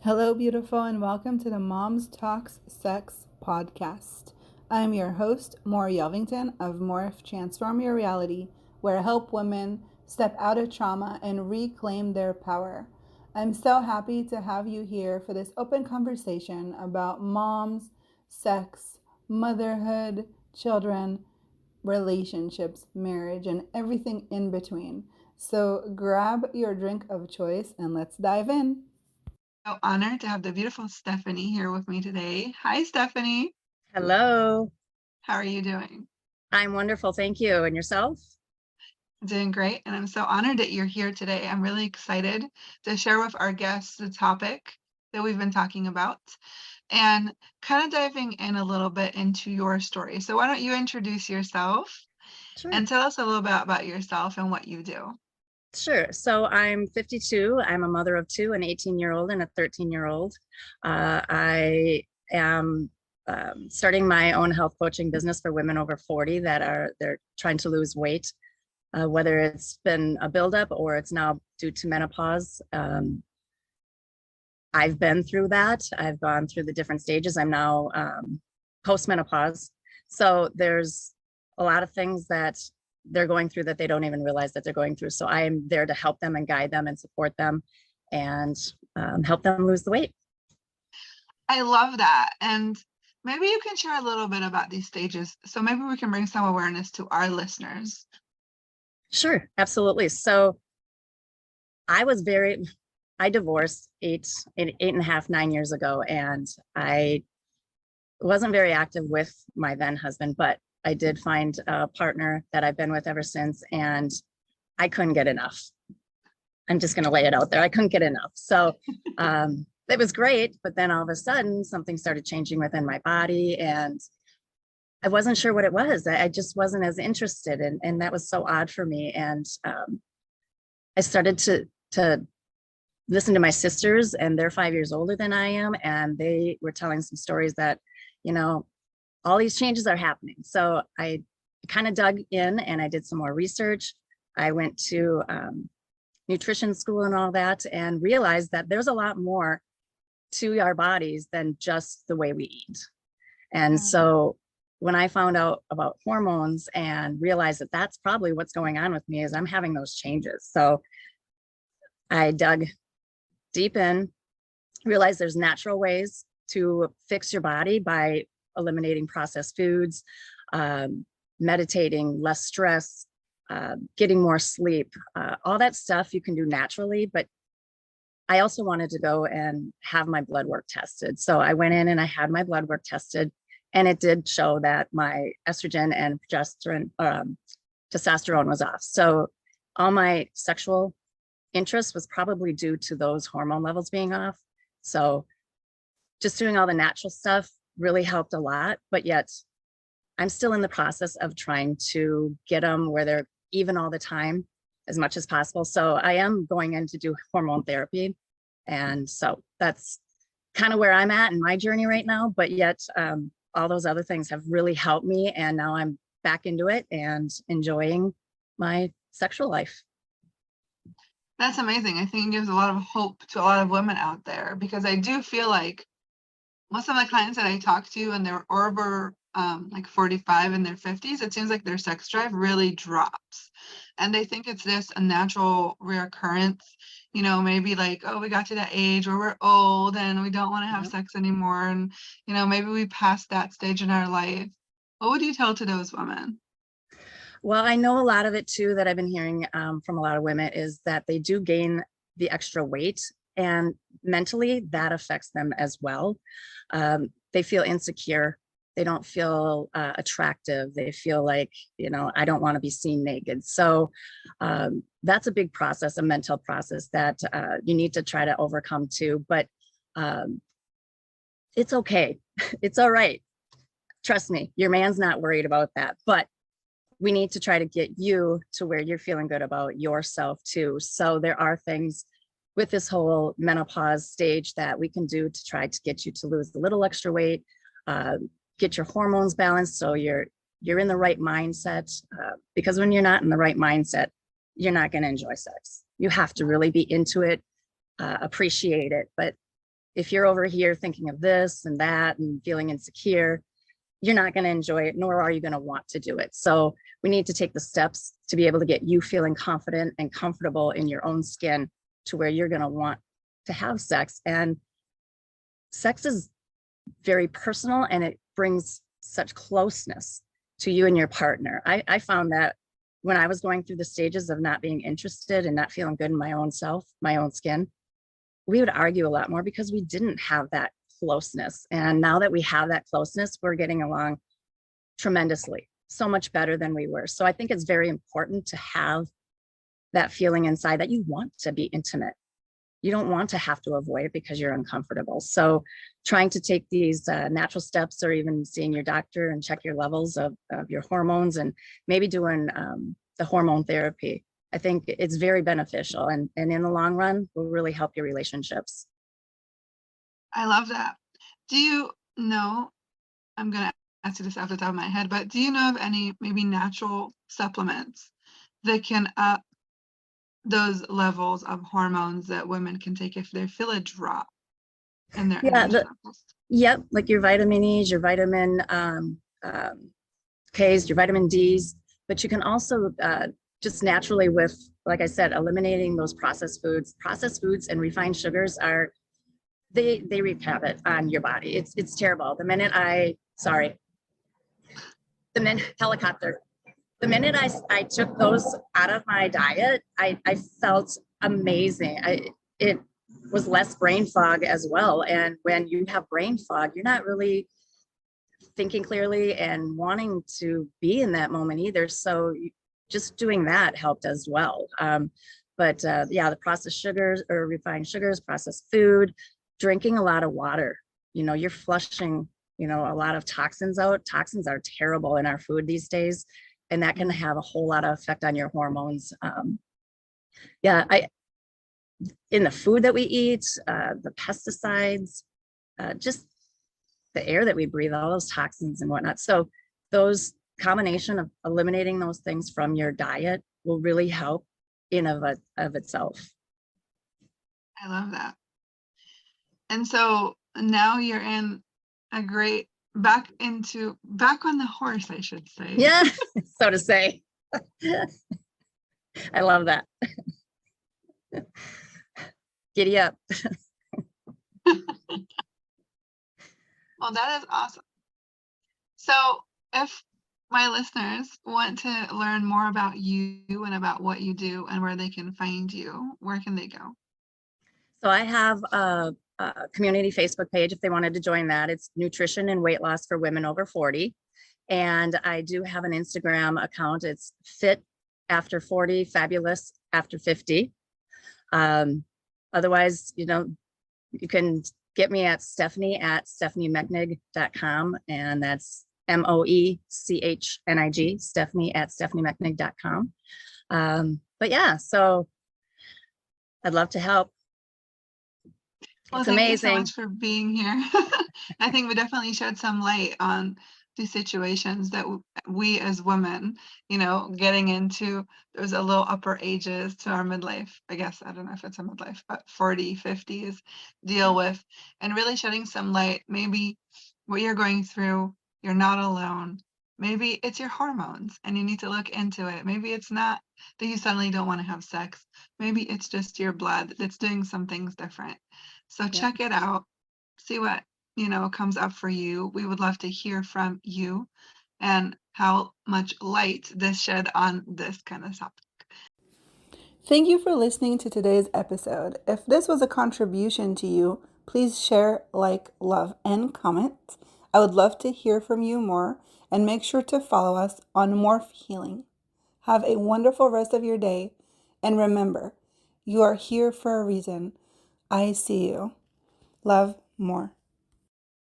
Hello, beautiful, and welcome to the Moms Talks Sex podcast. I'm your host, Maura Yelvington of Morph Transform Your Reality, where I help women step out of trauma and reclaim their power. I'm so happy to have you here for this open conversation about moms, sex, motherhood, children, relationships, marriage, and everything in between. So grab your drink of choice and let's dive in. So honored to have the beautiful Stephanie here with me today. Hi, Stephanie. Hello. How are you doing? I'm wonderful. Thank you. And yourself? Doing great. And I'm so honored that you're here today. I'm really excited to share with our guests the topic that we've been talking about and kind of diving in a little bit into your story. So why don't you introduce yourself Sure. and tell us a little bit about yourself and what you do? Sure. So I'm 52. I'm a mother of two, an 18-year-old and a 13-year-old. I am starting my own health coaching business for women over 40 they're trying to lose weight, whether it's been a buildup or it's now due to menopause. I've been through that. I've gone through the different stages. I'm now post-menopause. So there's a lot of things that they're going through that they don't even realize that they're going through. So I am there to help them and guide them and support them and help them lose the weight. I love that. And maybe you can share a little bit about these stages. So maybe we can bring some awareness to our listeners. Sure, absolutely. So I divorced eight and a half, 9 years ago, and I wasn't very active with my then husband, but I did find a partner that I've been with ever since, and I couldn't get enough. I'm just going to lay it out there. I couldn't get enough. So it was great, but then all of a sudden something started changing within my body, and I wasn't sure what it was. I just wasn't as interested, and that was so odd for me. And I started to listen to my sisters, and they're 5 years older than I am, and they were telling some stories that, all these changes are happening. So I kind of dug in and I did some more research. I went to nutrition school and all that, and realized that there's a lot more to our bodies than just the way we eat. And so when I found out about hormones and realized that that's probably what's going on with me, is I'm having those changes. So I dug deep in, realized there's natural ways to fix your body by eliminating processed foods, meditating, less stress, getting more sleep, all that stuff you can do naturally. But I also wanted to go and have my blood work tested. So I went in and I had my blood work tested, and it did show that my estrogen and testosterone was off. So all my sexual interest was probably due to those hormone levels being off. So just doing all the natural stuff really helped a lot, but yet I'm still in the process of trying to get them where they're even all the time as much as possible. So I am going in to do hormone therapy. And so that's kind of where I'm at in my journey right now, but yet all those other things have really helped me. And now I'm back into it and enjoying my sexual life. That's amazing. I think it gives a lot of hope to a lot of women out there, because I do feel like most of my clients that I talk to, and they're over like 45 in their 50s, it seems like their sex drive really drops. And they think it's this a natural reoccurrence, maybe like, oh, we got to that age where we're old and we don't want to have sex anymore. And, maybe we passed that stage in our life. What would you tell to those women? Well, I know a lot of it too that I've been hearing from a lot of women is that they do gain the extra weight, and mentally that affects them as well. They feel insecure. They don't feel attractive. They feel like, I don't want to be seen naked. So that's a big process, a mental process that you need to try to overcome too. But it's okay. It's all right. Trust me, your man's not worried about that. But we need to try to get you to where you're feeling good about yourself too. So there are things with this whole menopause stage that we can do to try to get you to lose a little extra weight, get your hormones balanced so you're in the right mindset. Because when you're not in the right mindset, you're not going to enjoy sex. You have to really be into it, appreciate it. But if you're over here thinking of this and that and feeling insecure, you're not going to enjoy it, nor are you going to want to do it. So we need to take the steps to be able to get you feeling confident and comfortable in your own skin to where you're going to want to have sex. And sex is very personal, and it brings such closeness to you and your partner. I found that when I was going through the stages of not being interested and not feeling good in my own self, my own skin, we would argue a lot more because we didn't have that closeness. And now that we have that closeness, we're getting along tremendously, so much better than we were. So I think it's very important to have that feeling inside that you want to be intimate. You don't want to have to avoid it because you're uncomfortable. So trying to take these natural steps, or even seeing your doctor and check your levels of your hormones, and maybe doing the hormone therapy, I think it's very beneficial, and in the long run will really help your relationships. I love that. Do you know, I'm going to ask you this off the top of my head, but do you know of any maybe natural supplements that can up those levels of hormones that women can take if they feel a drop in their energy levels? Yep, like your vitamin E's, your vitamin K's, your vitamin D's, but you can also just naturally, with, like I said, eliminating those processed foods and refined sugars are, they wreak havoc on your body. It's terrible. The minute helicopter, the minute I took those out of my diet, I felt amazing. It was less brain fog as well. And when you have brain fog, you're not really thinking clearly and wanting to be in that moment either. So just doing that helped as well. But the processed sugars or refined sugars, processed food, drinking a lot of water, you're flushing, a lot of toxins out. Toxins are terrible in our food these days, and that can have a whole lot of effect on your hormones. In the food that we eat, the pesticides, just the air that we breathe, all those toxins and whatnot. So those combination of eliminating those things from your diet will really help in of itself. I love that. And so now you're in a great back on the horse, I should say. Yeah, so to say. I love that. Giddy up. Well, that is awesome. So if my listeners want to learn more about you and about what you do and where they can find you, where can they go? So I have a community Facebook page if they wanted to join that. It's Nutrition and Weight Loss for Women Over 40. And I do have an Instagram account. It's Fit After 40, Fabulous After 50. Otherwise, you can get me at Stephanie at StephanieMoechnig.com. And that's Moechnig, Stephanie at StephanieMoechnig.com. But yeah, so I'd love to help. Well, it's thank amazing. you so much for being here. I think we definitely shed some light on these situations that we as women, getting into, there's a little upper ages to our midlife, I guess, I don't know if it's a midlife, but 40, 50s deal with, and really shedding some light. Maybe what you're going through, you're not alone. Maybe it's your hormones and you need to look into it. Maybe it's not that you suddenly don't want to have sex. Maybe it's just your blood that's doing some things different. So check it out, see what, comes up for you. We would love to hear from you and how much light this shed on this kind of topic. Thank you for listening to today's episode. If this was a contribution to you, please share, like, love, and comment. I would love to hear from you more, and make sure to follow us on Morph Healing. Have a wonderful rest of your day, and remember, you are here for a reason. I see you. Love, more.